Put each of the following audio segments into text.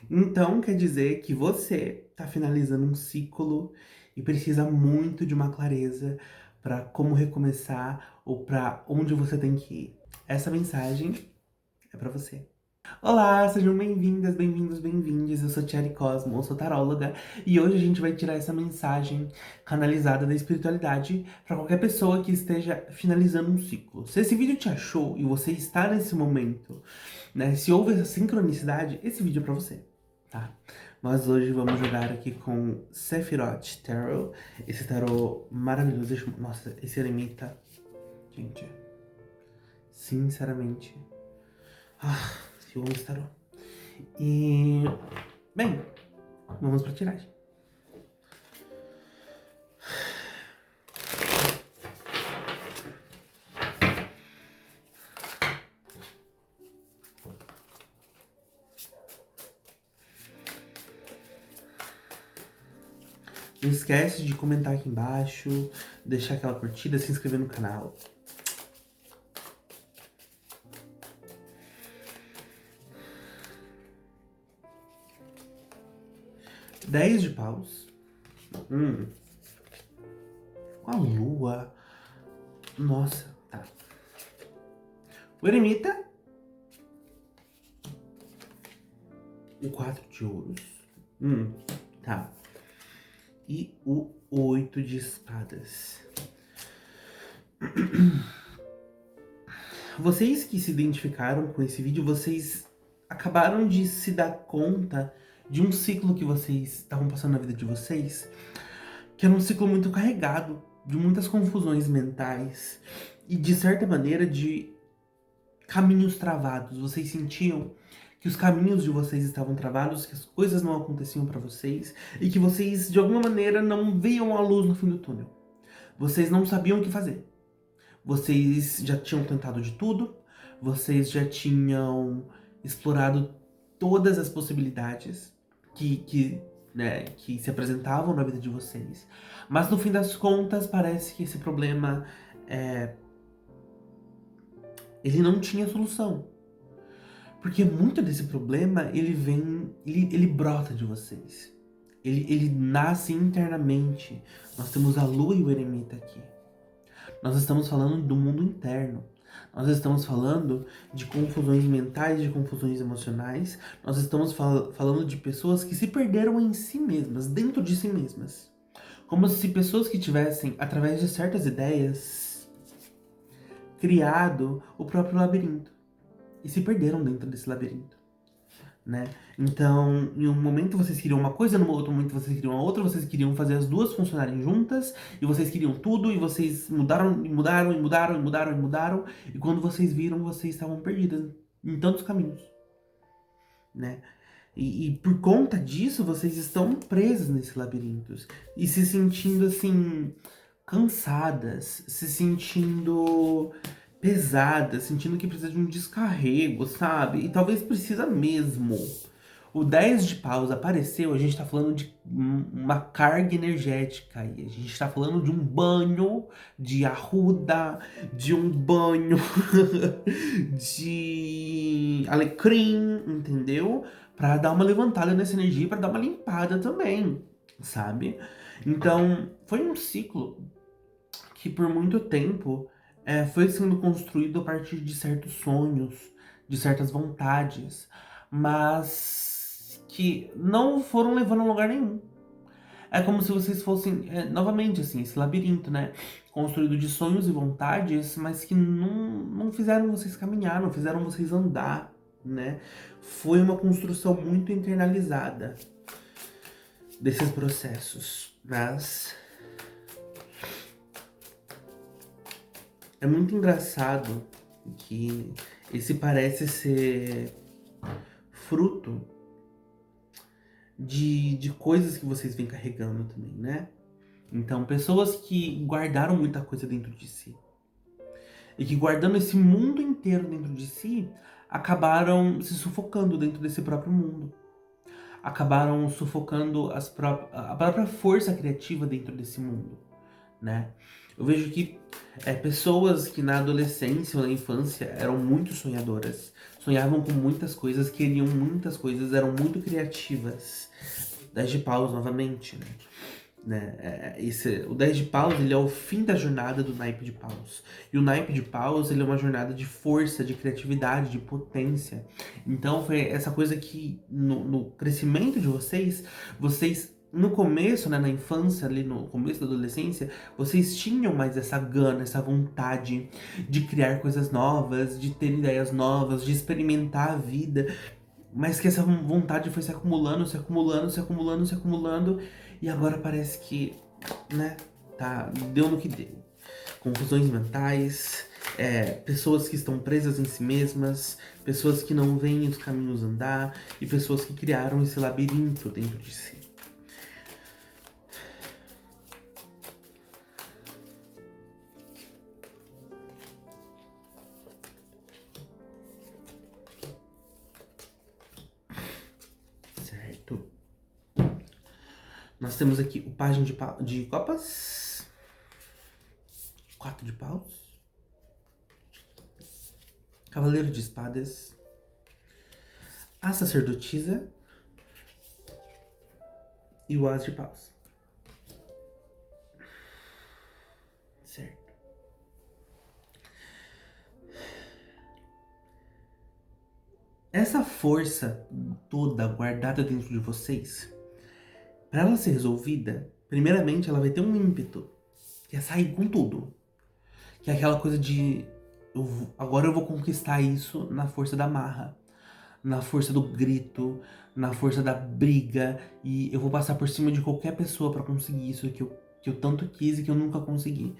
Então quer dizer que você tá finalizando um ciclo e precisa muito de uma clareza para como recomeçar ou para onde você tem que ir. Essa mensagem é para você. Olá, sejam bem-vindas, bem-vindos, bem-vindes. Eu sou Tiari Cosmo, eu sou taróloga e hoje a gente vai tirar essa mensagem canalizada da espiritualidade para qualquer pessoa que esteja finalizando um ciclo. Se esse vídeo te achou e você está nesse momento, né, se houve essa sincronicidade, esse vídeo é para você, tá? Nós hoje vamos jogar aqui com Sephiroth Tarot, esse tarot maravilhoso. Nossa, esse eremita, gente, sinceramente, eu amo esse tarot. E, bem, vamos pra tiragem. Não esquece de comentar aqui embaixo, deixar aquela curtida, se inscrever no canal. Dez de paus. Com a lua. Nossa, tá. O eremita. O 4 de ouros. Tá. E o 8 de espadas. Vocês que se identificaram com esse vídeo, vocês acabaram de se dar conta de um ciclo que vocês estavam passando na vida de vocês, que era um ciclo muito carregado, de muitas confusões mentais e, de certa maneira, de caminhos travados. Vocês sentiam que os caminhos de vocês estavam travados, que as coisas não aconteciam para vocês e que vocês, de alguma maneira, não viam a luz no fim do túnel. Vocês não sabiam o que fazer. Vocês já tinham tentado de tudo, vocês já tinham explorado todas as possibilidades que se apresentavam na vida de vocês. Mas no fim das contas, parece que esse problema ele não tinha solução. Porque muito desse problema, ele brota de vocês. Ele nasce internamente. Nós temos a lua e o eremita aqui. Nós estamos falando do mundo interno. Nós estamos falando de confusões mentais, de confusões emocionais. Nós estamos falando de pessoas que se perderam em si mesmas, dentro de si mesmas. Como se pessoas que tivessem, através de certas ideias, criado o próprio labirinto. E se perderam dentro desse labirinto, né? Então, em um momento vocês queriam uma coisa, no outro momento vocês queriam a outra, vocês queriam fazer as duas funcionarem juntas, e vocês queriam tudo, e vocês mudaram, e mudaram, e mudaram, e mudaram, e mudaram, e quando vocês viram, vocês estavam perdidas em tantos caminhos, né? E por conta disso, vocês estão presas nesse labirinto, e se sentindo, assim, cansadas, se sentindo pesadas, sentindo que precisa de um descarrego, sabe? E talvez precisa mesmo. O 10 de paus apareceu, a gente tá falando de uma carga energética aí. A gente tá falando de um banho de arruda, de um banho de alecrim, entendeu? Pra dar uma levantada nessa energia, pra dar uma limpada também, sabe? Então, foi um ciclo que por muito tempo foi sendo construído a partir de certos sonhos, de certas vontades, mas que não foram levando a lugar nenhum. É como se vocês fossem, novamente, assim, esse labirinto, né? Construído de sonhos e vontades, mas que não fizeram vocês caminhar, não fizeram vocês andar, né? Foi uma construção muito internalizada desses processos, mas é muito engraçado que esse parece ser fruto de coisas que vocês vêm carregando também, né? Então, pessoas que guardaram muita coisa dentro de si. E que guardando esse mundo inteiro dentro de si, acabaram se sufocando dentro desse próprio mundo. Acabaram sufocando a própria força criativa dentro desse mundo, né? Eu vejo que pessoas que na adolescência ou na infância eram muito sonhadoras, sonhavam com muitas coisas, queriam muitas coisas, eram muito criativas. 10 de paus novamente, o 10 de paus, ele é o fim da jornada do naipe de paus. E o naipe de paus, ele é uma jornada de força, de criatividade, de potência. Então foi essa coisa que no crescimento de vocês no começo, na infância, ali no começo da adolescência, vocês tinham mais essa gana, essa vontade de criar coisas novas, de ter ideias novas, de experimentar a vida, mas que essa vontade foi se acumulando, se acumulando, se acumulando, se acumulando, e agora parece que, deu no que deu. Confusões mentais, pessoas que estão presas em si mesmas, pessoas que não veem os caminhos andar, e pessoas que criaram esse labirinto dentro de si. Certo. Nós temos aqui o pajem de copas, 4 de paus, cavaleiro de espadas, a sacerdotisa e o as de paus. Certo. Essa força toda guardada dentro de vocês, para ela ser resolvida, primeiramente ela vai ter um ímpeto, que é sair com tudo. Que é aquela coisa de, agora eu vou conquistar isso na força da marra, na força do grito, na força da briga, e eu vou passar por cima de qualquer pessoa para conseguir isso que eu tanto quis e que eu nunca consegui.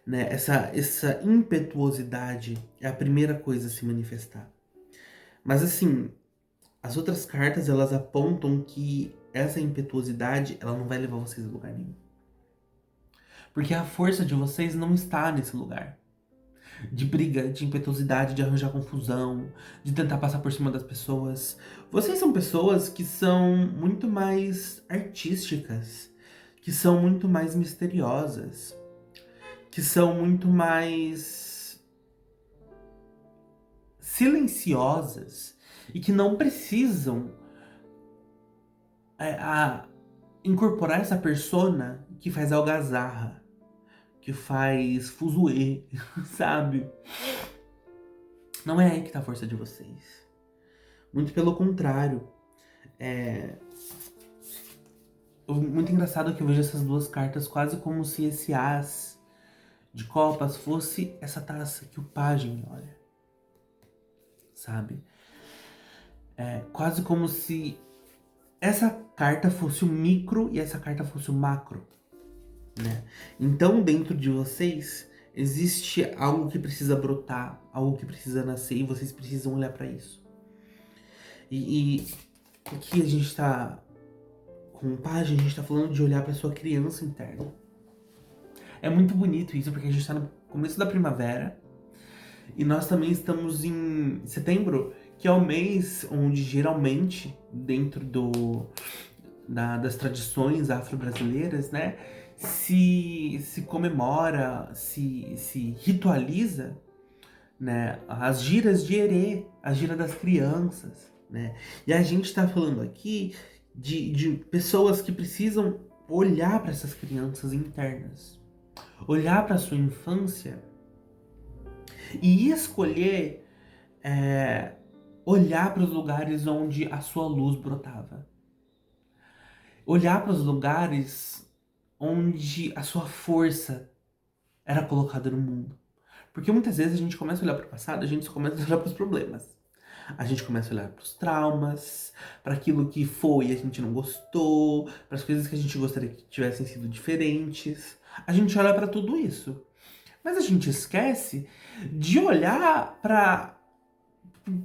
Né? Essa impetuosidade é a primeira coisa a se manifestar. Mas assim, as outras cartas, elas apontam que essa impetuosidade, ela não vai levar vocês a lugar nenhum. Porque a força de vocês não está nesse lugar. De briga, de impetuosidade, de arranjar confusão, de tentar passar por cima das pessoas. Vocês são pessoas que são muito mais artísticas, que são muito mais misteriosas, que são muito mais silenciosas e que não precisam incorporar essa persona que faz algazarra, que faz fuzuê, sabe? Não é aí que tá a força de vocês. Muito pelo contrário. Muito engraçado que eu vejo essas duas cartas quase como se esse as de copas fosse essa taça que o pajem olha. Sabe? Quase como se essa carta fosse o micro e essa carta fosse o macro. Né? Então, dentro de vocês, existe algo que precisa brotar, algo que precisa nascer, e vocês precisam olhar para isso. E aqui a gente tá com o pajem, a gente tá falando de olhar para sua criança interna. É muito bonito isso, porque a gente tá no começo da primavera, e nós também estamos em setembro, que é o mês onde geralmente, dentro das tradições afro-brasileiras, né, se comemora, se ritualiza, né, as giras de Erê, a gira das crianças, né? E a gente está falando aqui de pessoas que precisam olhar para essas crianças internas, olhar para sua infância e escolher olhar para os lugares onde a sua luz brotava. Olhar para os lugares onde a sua força era colocada no mundo. Porque muitas vezes a gente começa a olhar para o passado, a gente só começa a olhar para os problemas. A gente começa a olhar para os traumas, para aquilo que foi e a gente não gostou, para as coisas que a gente gostaria que tivessem sido diferentes. A gente olha para tudo isso. Mas a gente esquece de olhar para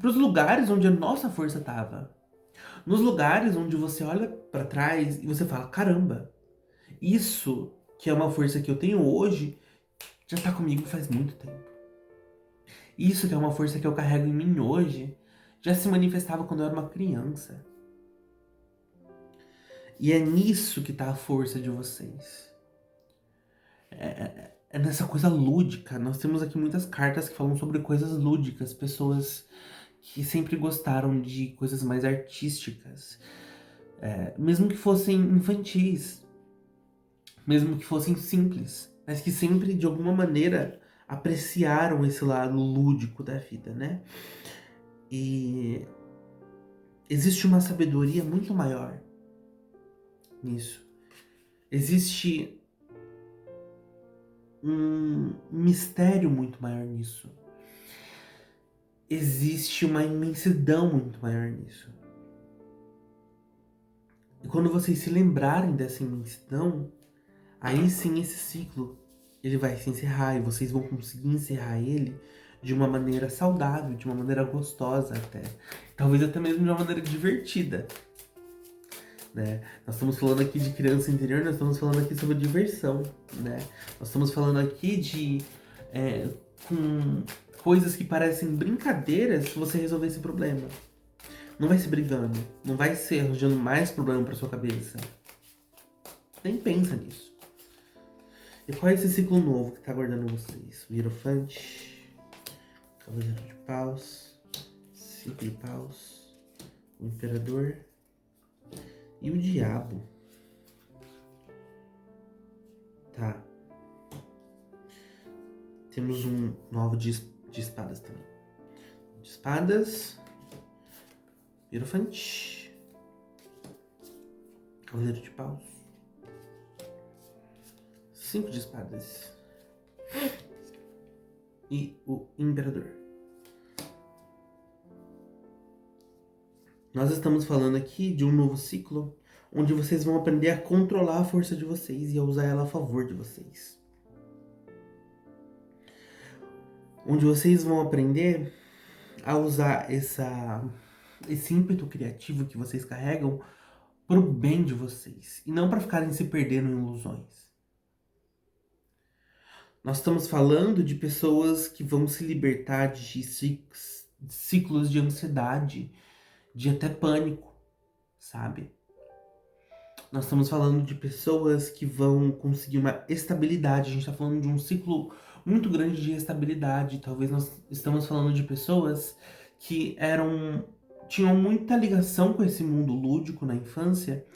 os lugares onde a nossa força estava. Nos lugares onde você olha para trás e você fala, caramba, isso que é uma força que eu tenho hoje já tá comigo faz muito tempo. Isso que é uma força que eu carrego em mim hoje já se manifestava quando eu era uma criança. E é nisso que tá a força de vocês. É nessa coisa lúdica. Nós temos aqui muitas cartas que falam sobre coisas lúdicas, pessoas que sempre gostaram de coisas mais artísticas, mesmo que fossem infantis, mesmo que fossem simples, mas que sempre, de alguma maneira, apreciaram esse lado lúdico da vida, né? E existe uma sabedoria muito maior nisso. Existe um mistério muito maior nisso. Existe uma imensidão muito maior nisso. E quando vocês se lembrarem dessa imensidão, aí sim esse ciclo ele vai se encerrar e vocês vão conseguir encerrar ele de uma maneira saudável, de uma maneira gostosa até. Talvez até mesmo de uma maneira divertida, né? Nós estamos falando aqui de criança interior, nós estamos falando aqui sobre diversão, né? Nós estamos falando aqui de com coisas que parecem brincadeiras se você resolver esse problema. Não vai se brigando, não vai se arranjando mais problema pra sua cabeça. Nem pensa nisso. E qual é esse ciclo novo que tá aguardando vocês? O Hierofante, Cavaleiro de Paus, Cinco de Paus, o Imperador e o Diabo. Tá. Temos um 9 de espadas também. De espadas, Hierofante, Cavaleiro de Paus, 5 de espadas e o Imperador. Nós estamos falando aqui de um novo ciclo onde vocês vão aprender a controlar a força de vocês e a usar ela a favor de vocês. Onde vocês vão aprender a usar esse ímpeto criativo que vocês carregam pro bem de vocês e não para ficarem se perdendo em ilusões. Nós estamos falando de pessoas que vão se libertar de ciclos de ansiedade, de até pânico, sabe? Nós estamos falando de pessoas que vão conseguir uma estabilidade. A gente está falando de um ciclo muito grande de estabilidade. Talvez nós estamos falando de pessoas que tinham muita ligação com esse mundo lúdico na infância,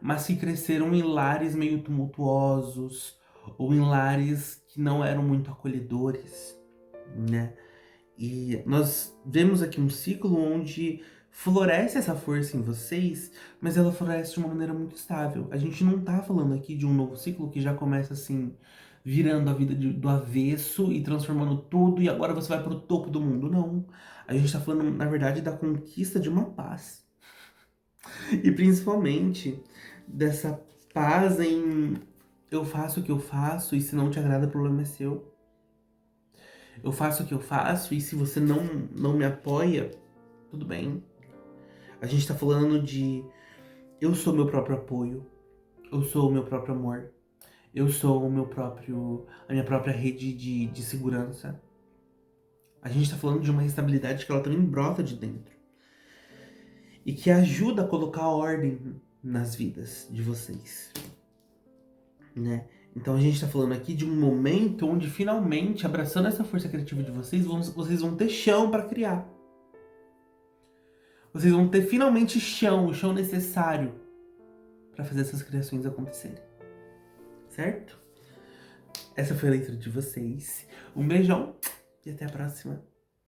mas que cresceram em lares meio tumultuosos ou em lares que não eram muito acolhedores, né? E nós vemos aqui um ciclo onde floresce essa força em vocês, mas ela floresce de uma maneira muito estável. A gente não tá falando aqui de um novo ciclo que já começa assim, virando a vida do avesso e transformando tudo e agora você vai pro topo do mundo. Não. A gente tá falando, na verdade, da conquista de uma paz. E principalmente dessa paz em eu faço o que eu faço e se não te agrada, o problema é seu. Eu faço o que eu faço e se você não me apoia, tudo bem. A gente tá falando de eu sou meu próprio apoio, eu sou o meu próprio amor, eu sou a minha própria rede de segurança. A gente tá falando de uma estabilidade que ela também brota de dentro. E que ajuda a colocar ordem nas vidas de vocês, né? Então a gente tá falando aqui de um momento onde finalmente, abraçando essa força criativa de vocês, vocês vão ter chão para criar. Vocês vão ter finalmente chão, o chão necessário para fazer essas criações acontecerem. Certo? Essa foi a leitura de vocês. Um beijão e até a próxima.